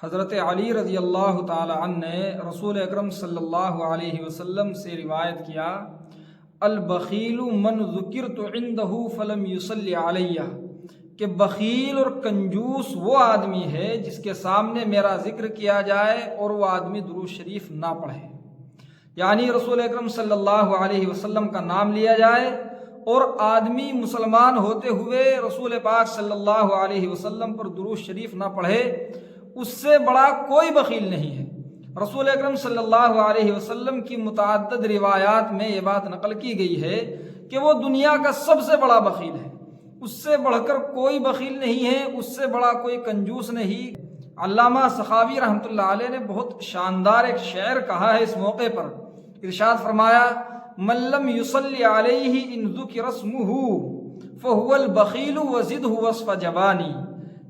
حضرت علی رضی اللہ تعالی عنہ نے رسول اکرم صلی اللہ علیہ وسلم سے روایت کیا، البخیل من ذکرت عندہ فلم یصلی علیہ، کہ بخیل اور کنجوس وہ آدمی ہے جس کے سامنے میرا ذکر کیا جائے اور وہ آدمی درود شریف نہ پڑھے۔ یعنی رسول اکرم صلی اللہ علیہ وسلم کا نام لیا جائے اور آدمی مسلمان ہوتے ہوئے رسول پاک صلی اللہ علیہ وسلم پر درود شریف نہ پڑھے، اس سے بڑا کوئی بخیل نہیں ہے۔ رسول اکرم صلی اللہ علیہ وسلم کی متعدد روایات میں یہ بات نقل کی گئی ہے کہ وہ دنیا کا سب سے بڑا بخیل ہے، اس سے بڑھ کر کوئی بخیل نہیں ہے، اس سے بڑا کوئی کنجوس نہیں۔ علامہ سخاوی رحمۃ اللہ علیہ نے بہت شاندار ایک شعر کہا ہے اس موقع پر، ارشاد فرمایا، من لم یصلی علیہ ان ذکر اسمہ فہو البخیل وزدہ وصف جبانی،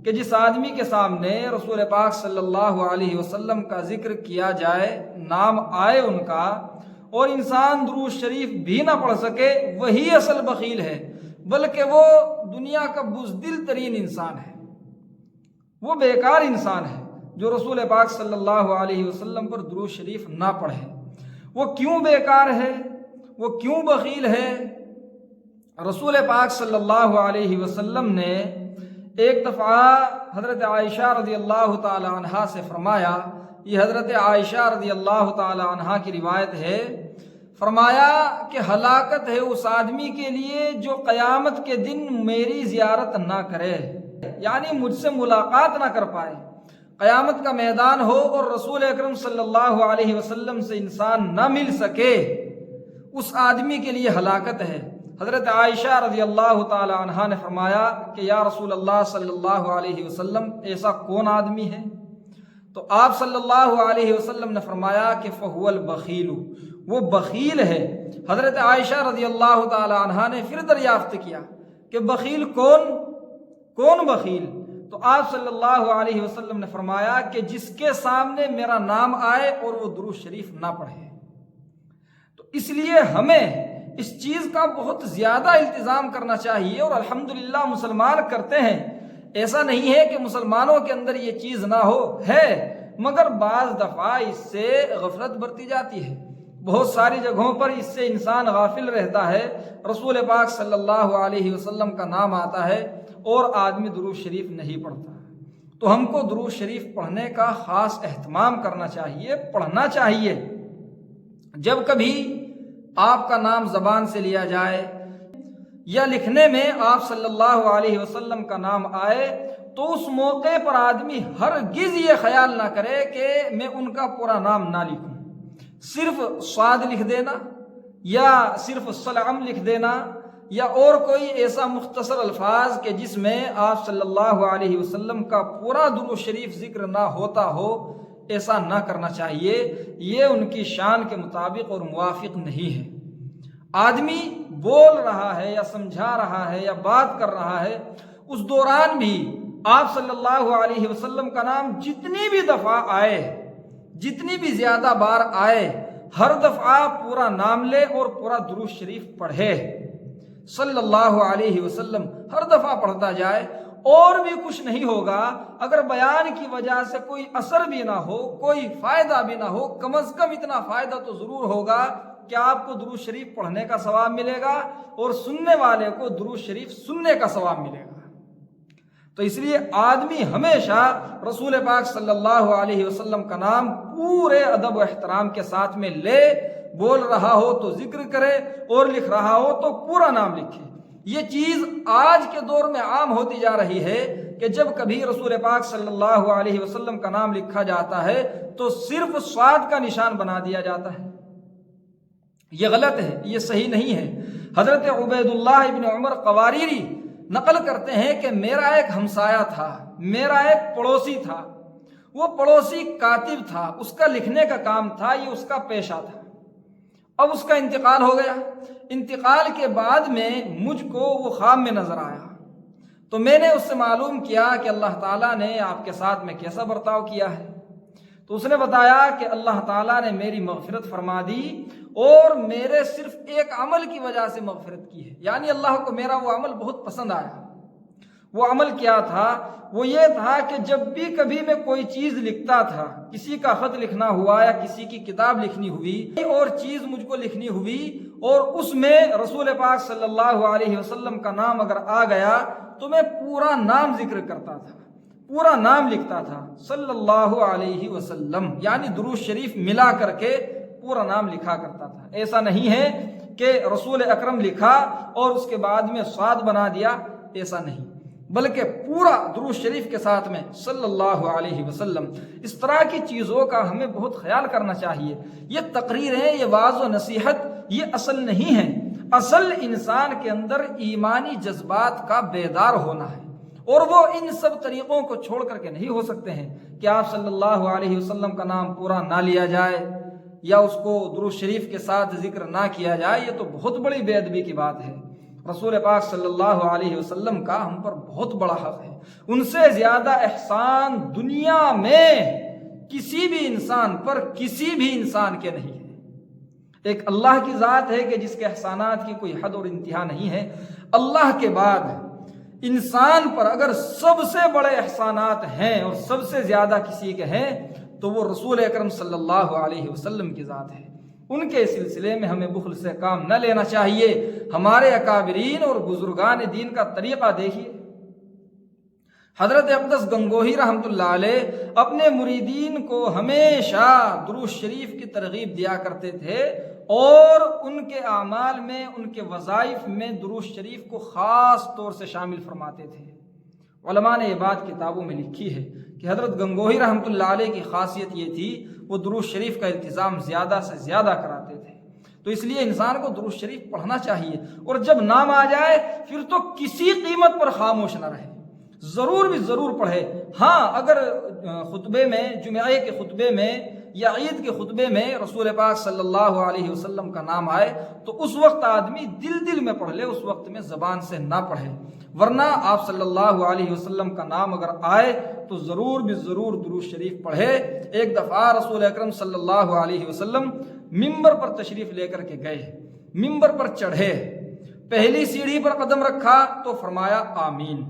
کہ جس آدمی کے سامنے رسول پاک صلی اللہ علیہ وسلم کا ذکر کیا جائے، نام آئے ان کا، اور انسان درود شریف بھی نہ پڑھ سکے، وہی اصل بخیل ہے، بلکہ وہ دنیا کا بزدل ترین انسان ہے، وہ بیکار انسان ہے جو رسول پاک صلی اللہ علیہ وسلم پر درود شریف نہ پڑھے۔ وہ کیوں بیکار ہے، وہ کیوں بخیل ہے؟ رسول پاک صلی اللہ علیہ وسلم نے ایک دفعہ حضرت عائشہ رضی اللہ تعالی عنہا سے فرمایا، یہ حضرت عائشہ رضی اللہ تعالی عنہا کی روایت ہے، فرمایا کہ ہلاکت ہے اس آدمی کے لیے جو قیامت کے دن میری زیارت نہ کرے، یعنی مجھ سے ملاقات نہ کر پائے۔ قیامت کا میدان ہو اور رسول اکرم صلی اللہ علیہ وسلم سے انسان نہ مل سکے، اس آدمی کے لیے ہلاکت ہے۔ حضرت عائشہ رضی اللہ تعالی عنہا نے فرمایا کہ یا رسول اللہ صلی اللہ علیہ وسلم، ایسا کون آدمی ہے؟ تو آپ صلی اللہ علیہ وسلم نے فرمایا کہ فہو البخیل، وہ بخیل ہے۔ حضرت عائشہ رضی اللہ تعالی عنہا نے پھر دریافت کیا کہ بخیل کون بخیل؟ تو آپ صلی اللہ علیہ وسلم نے فرمایا کہ جس کے سامنے میرا نام آئے اور وہ درود شریف نہ پڑھے۔ تو اس لیے ہمیں اس چیز کا بہت زیادہ التزام کرنا چاہیے، اور الحمدللہ مسلمان کرتے ہیں۔ ایسا نہیں ہے کہ مسلمانوں کے اندر یہ چیز نہ ہو، ہے، مگر بعض دفعہ اس سے غفلت برتی جاتی ہے، بہت ساری جگہوں پر اس سے انسان غافل رہتا ہے۔ رسول پاک صلی اللہ علیہ وسلم کا نام آتا ہے اور آدمی درود شریف نہیں پڑھتا، تو ہم کو درود شریف پڑھنے کا خاص اہتمام کرنا چاہیے، پڑھنا چاہیے۔ جب کبھی آپ کا نام زبان سے لیا جائے یا لکھنے میں آپ صلی اللہ علیہ وسلم کا نام آئے، تو اس موقع پر آدمی ہرگز یہ خیال نہ کرے کہ میں ان کا پورا نام نہ لکھوں، صرف صاد لکھ دینا یا صرف سلام لکھ دینا یا اور کوئی ایسا مختصر الفاظ کہ جس میں آپ صلی اللہ علیہ وسلم کا پورا درود شریف ذکر نہ ہوتا ہو، ایسا نہ کرنا چاہیے۔ یہ ان کی شان کے مطابق اور موافق نہیں ہے۔ آدمی بول رہا ہے یا سمجھا رہا ہے یا بات کر رہا ہے، اس دوران بھی آپ صلی اللہ علیہ وسلم کا نام جتنی بھی دفعہ آئے، جتنی بھی زیادہ بار آئے، ہر دفعہ پورا نام لے اور پورا درود شریف پڑھے صلی اللہ علیہ وسلم، ہر دفعہ پڑھتا جائے۔ اور بھی کچھ نہیں ہوگا، اگر بیان کی وجہ سے کوئی اثر بھی نہ ہو، کوئی فائدہ بھی نہ ہو، کم از کم اتنا فائدہ تو ضرور ہوگا کہ آپ کو درود شریف پڑھنے کا ثواب ملے گا اور سننے والے کو درود شریف سننے کا ثواب ملے گا۔ تو اس لیے آدمی ہمیشہ رسول پاک صلی اللہ علیہ وسلم کا نام پورے ادب و احترام کے ساتھ میں لے، بول رہا ہو تو ذکر کرے اور لکھ رہا ہو تو پورا نام لکھے۔ یہ چیز آج کے دور میں عام ہوتی جا رہی ہے کہ جب کبھی رسول پاک صلی اللہ علیہ وسلم کا نام لکھا جاتا ہے تو صرف صاد کا نشان بنا دیا جاتا ہے۔ یہ غلط ہے، یہ صحیح نہیں ہے۔ حضرت عبید اللہ ابن عمر قواریری نقل کرتے ہیں کہ میرا ایک ہمسایہ تھا، میرا ایک پڑوسی تھا، وہ پڑوسی کاتب تھا، اس کا لکھنے کا کام تھا، یہ اس کا پیشہ تھا۔ اب اس کا انتقال ہو گیا، انتقال کے بعد میں مجھ کو وہ خواب میں نظر آیا، تو میں نے اس سے معلوم کیا کہ اللہ تعالیٰ نے آپ کے ساتھ میں کیسا برتاؤ کیا ہے۔ تو اس نے بتایا کہ اللہ تعالیٰ نے میری مغفرت فرما دی اور میرے صرف ایک عمل کی وجہ سے مغفرت کی ہے، یعنی اللہ کو میرا وہ عمل بہت پسند آیا۔ وہ عمل کیا تھا؟ وہ یہ تھا کہ جب بھی کبھی میں کوئی چیز لکھتا تھا، کسی کا خط لکھنا ہوا یا کسی کی کتاب لکھنی ہوئی، اور چیز مجھ کو لکھنی ہوئی اور اس میں رسول پاک صلی اللہ علیہ وسلم کا نام اگر آ گیا تو میں پورا نام ذکر کرتا تھا، پورا نام لکھتا تھا صلی اللہ علیہ وسلم، یعنی درود شریف ملا کر کے پورا نام لکھا کرتا تھا۔ ایسا نہیں ہے کہ رسول اکرم لکھا اور اس کے بعد میں صاد بنا دیا، ایسا نہیں، بلکہ پورا درود شریف کے ساتھ میں صلی اللہ علیہ وسلم۔ اس طرح کی چیزوں کا ہمیں بہت خیال کرنا چاہیے۔ یہ تقریر ہے، یہ واعظ و نصیحت، یہ اصل نہیں ہے۔ اصل انسان کے اندر ایمانی جذبات کا بیدار ہونا ہے، اور وہ ان سب طریقوں کو چھوڑ کر کے نہیں ہو سکتے ہیں کہ آپ صلی اللہ علیہ وسلم کا نام پورا نہ لیا جائے یا اس کو درود شریف کے ساتھ ذکر نہ کیا جائے۔ یہ تو بہت بڑی بے ادبی کی بات ہے۔ رسول پاک صلی اللہ علیہ وسلم کا ہم پر بہت بڑا حق ہے، ان سے زیادہ احسان دنیا میں کسی بھی انسان پر کسی بھی انسان کے نہیں ہے۔ ایک اللہ کی ذات ہے کہ جس کے احسانات کی کوئی حد اور انتہا نہیں ہے۔ اللہ کے بعد انسان پر اگر سب سے بڑے احسانات ہیں اور سب سے زیادہ کسی کے ہیں تو وہ رسول اکرم صلی اللہ علیہ وسلم کی ذات ہے۔ ان کے سلسلے میں ہمیں بخل سے کام نہ لینا چاہیے۔ ہمارے اکابرین اور بزرگان دین کا طریقہ دیکھیے۔ حضرت اقدس گنگوہی رحمۃ اللہ علیہ اپنے مریدین کو ہمیشہ درود شریف کی ترغیب دیا کرتے تھے، اور ان کے اعمال میں، ان کے وظائف میں درود شریف کو خاص طور سے شامل فرماتے تھے۔ علماء نے یہ بات کتابوں میں لکھی ہے کہ حضرت گنگوہی رحمۃ اللہ علیہ کی خاصیت یہ تھی، وہ درود شریف کا التزام زیادہ سے زیادہ کراتے تھے۔ تو اس لیے انسان کو درود شریف پڑھنا چاہیے، اور جب نام آ جائے پھر تو کسی قیمت پر خاموش نہ رہے، ضرور بھی ضرور پڑھے۔ ہاں، اگر خطبے میں، جمعے کے خطبے میں یا عید کے خطبے میں رسول پاک صلی اللہ علیہ وسلم کا نام آئے تو اس وقت آدمی دل میں پڑھ لے، اس وقت میں زبان سے نہ پڑھے، ورنہ آپ صلی اللہ علیہ وسلم کا نام اگر آئے تو ضرور بھی ضرور درود شریف پڑھے۔ ایک دفعہ رسول اکرم صلی اللہ علیہ وسلم ممبر پر تشریف لے کر کے گئے، ممبر پر چڑھے، پہلی سیڑھی پر قدم رکھا تو فرمایا آمین۔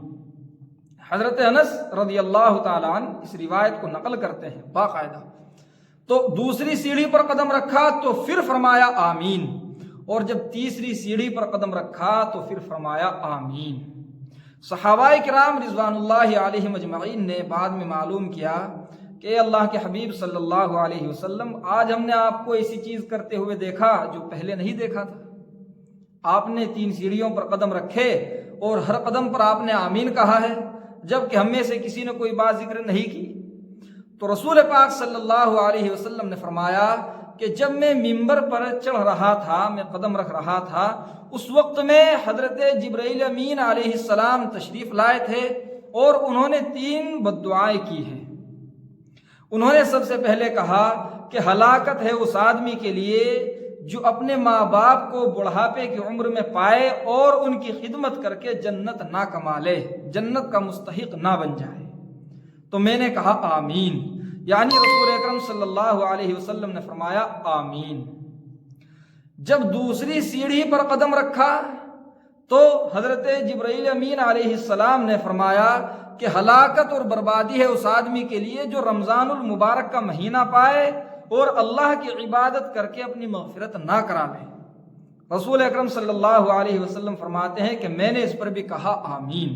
حضرت انس رضی اللہ تعالیٰ عنہ اس روایت کو نقل کرتے ہیں باقاعدہ۔ تو دوسری سیڑھی پر قدم رکھا تو پھر فرمایا آمین، اور جب تیسری سیڑھی پر قدم رکھا تو پھر فرمایا آمین۔ صحابہ کرام رضوان اللہ علیہم اجمعین نے بعد میں معلوم کیا کہ اللہ کے حبیب صلی اللہ علیہ وسلم، آج ہم نے آپ کو ایسی چیز کرتے ہوئے دیکھا جو پہلے نہیں دیکھا تھا۔ آپ نے 3 سیڑھیوں پر قدم رکھے اور ہر قدم پر آپ نے آمین کہا ہے، جبکہ ہم میں سے کسی نے کوئی بات ذکر نہیں کی۔ تو رسول پاک صلی اللہ علیہ وسلم نے فرمایا کہ جب میں ممبر پر چڑھ رہا تھا، میں قدم رکھ رہا تھا، اس وقت میں حضرت جبرائیل امین علیہ السلام تشریف لائے تھے، اور انہوں نے 3 بددعائیں کی ہیں۔ انہوں نے سب سے پہلے کہا کہ ہلاکت ہے اس آدمی کے لیے جو اپنے ماں باپ کو بڑھاپے کی عمر میں پائے اور ان کی خدمت کر کے جنت نہ کما لے، جنت کا مستحق نہ بن جائے۔ تو میں نے کہا آمین، یعنی رسول اکرم صلی اللہ علیہ وسلم نے فرمایا آمین۔ جب دوسری سیڑھی پر قدم رکھا تو حضرت جبرائیل امین علیہ السلام نے فرمایا کہ ہلاکت اور بربادی ہے اس آدمی کے لیے جو رمضان المبارک کا مہینہ پائے اور اللہ کی عبادت کر کے اپنی مغفرت نہ کرا لے۔ رسول اکرم صلی اللہ علیہ وسلم فرماتے ہیں کہ میں نے اس پر بھی کہا آمین۔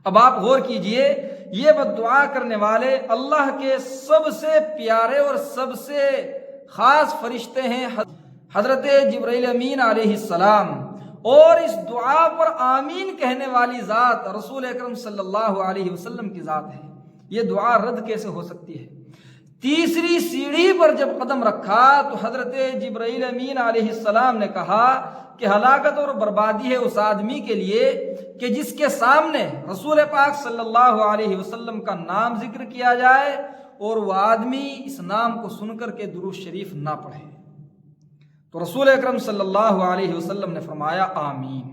اب آپ غور کیجئے، یہ بددعا کرنے والے اللہ کے سب سے پیارے اور سب سے خاص فرشتے ہیں حضرت جبرائیل امین علیہ السلام، اور اس دعا پر آمین کہنے والی ذات رسول اکرم صلی اللہ علیہ وسلم کی ذات ہے۔ یہ دعا رد کیسے ہو سکتی ہے؟ تیسری سیڑھی پر جب قدم رکھا تو حضرت جبرائیل امین علیہ السلام نے کہا کہ ہلاکت اور بربادی ہے اس آدمی کے لیے کہ جس کے سامنے رسول پاک صلی اللہ علیہ وسلم کا نام ذکر کیا جائے اور وہ آدمی اس نام کو سن کر کے درود شریف نہ پڑھے۔ تو رسول اکرم صلی اللہ علیہ وسلم نے فرمایا آمین۔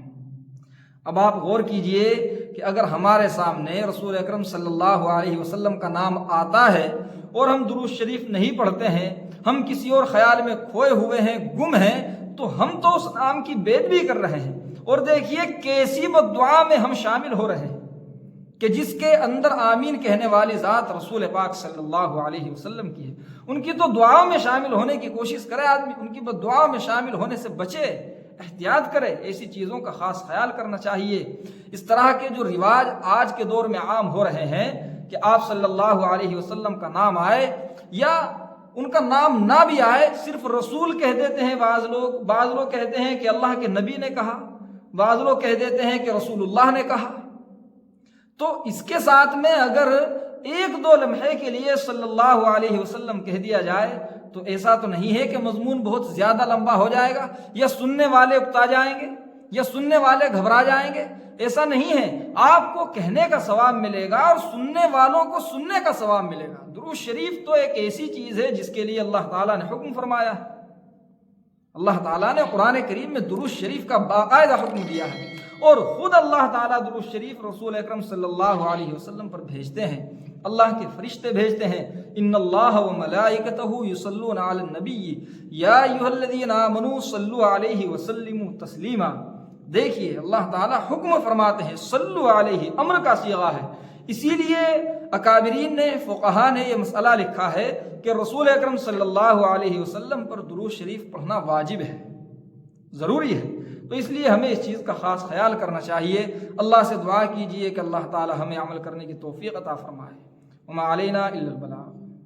اب آپ غور کیجئے کہ اگر ہمارے سامنے رسول اکرم صلی اللہ علیہ وسلم کا نام آتا ہے اور ہم درود شریف نہیں پڑھتے ہیں، ہم کسی اور خیال میں کھوئے ہوئے ہیں، گم ہیں، تو ہم تو اس نام کی بے ادبی کر رہے ہیں، اور دیکھیے کیسی بد دعا میں ہم شامل ہو رہے ہیں کہ جس کے اندر آمین کہنے والی ذات رسول پاک صلی اللہ علیہ وسلم کی ہے، ان کی تو دعاؤں میں شامل ہونے کی کوشش کرے آدمی، ان کی بد دعاؤں میں شامل ہونے سے بچے، احتیاط کرے، ایسی چیزوں کا خاص خیال کرنا چاہیے۔ اس طرح کے جو رواج آج کے دور میں عام ہو رہے ہیں کہ آپ صلی اللہ علیہ وسلم کا نام آئے یا ان کا نام نہ بھی آئے، صرف رسول کہہ دیتے ہیں بعض لوگ کہتے ہیں کہ اللہ کے نبی نے کہا، بعض لوگ کہہ دیتے ہیں کہ رسول اللہ نے کہا، تو اس کے ساتھ میں اگر ایک دو لمحے کے لیے صلی اللہ علیہ وسلم کہہ دیا جائے تو ایسا تو نہیں ہے کہ مضمون بہت زیادہ لمبا ہو جائے گا یا سننے والے اکتا جائیں گے یا سننے والے گھبرا جائیں گے، ایسا نہیں ہے۔ آپ کو کہنے کا ثواب ملے گا اور سننے والوں کو سننے کا ثواب ملے گا۔ درود شریف تو ایک ایسی چیز ہے جس کے لیے اللہ تعالیٰ نے حکم فرمایا ہے، اللہ تعالیٰ نے قرآن کریم میں درود شریف کا باقاعدہ حکم دیا ہے، اور خود اللہ تعالیٰ درود شریف رسول اکرم صلی اللہ علیہ وسلم پر بھیجتے ہیں، اللہ کے فرشتے بھیجتے ہیں۔ ان اللہ وملائکتہ یصلون علی النبی یا ایھا الذین آمنوا صلوا علیہ وسلموا تسلیما۔ دیکھیے اللہ تعالیٰ حکم فرماتے ہیں، صلو علیہ امر کا صیغہ ہے، اسی لیے اکابرین نے، فقہا نے یہ مسئلہ لکھا ہے کہ رسول اکرم صلی اللہ علیہ وسلم پر درود شریف پڑھنا واجب ہے، ضروری ہے، تو اس لیے ہمیں اس چیز کا خاص خیال کرنا چاہیے۔ اللہ سے دعا کیجئے کہ اللہ تعالی ہمیں عمل کرنے کی توفیق عطا فرمائے۔ وما علینا الا البلاغ۔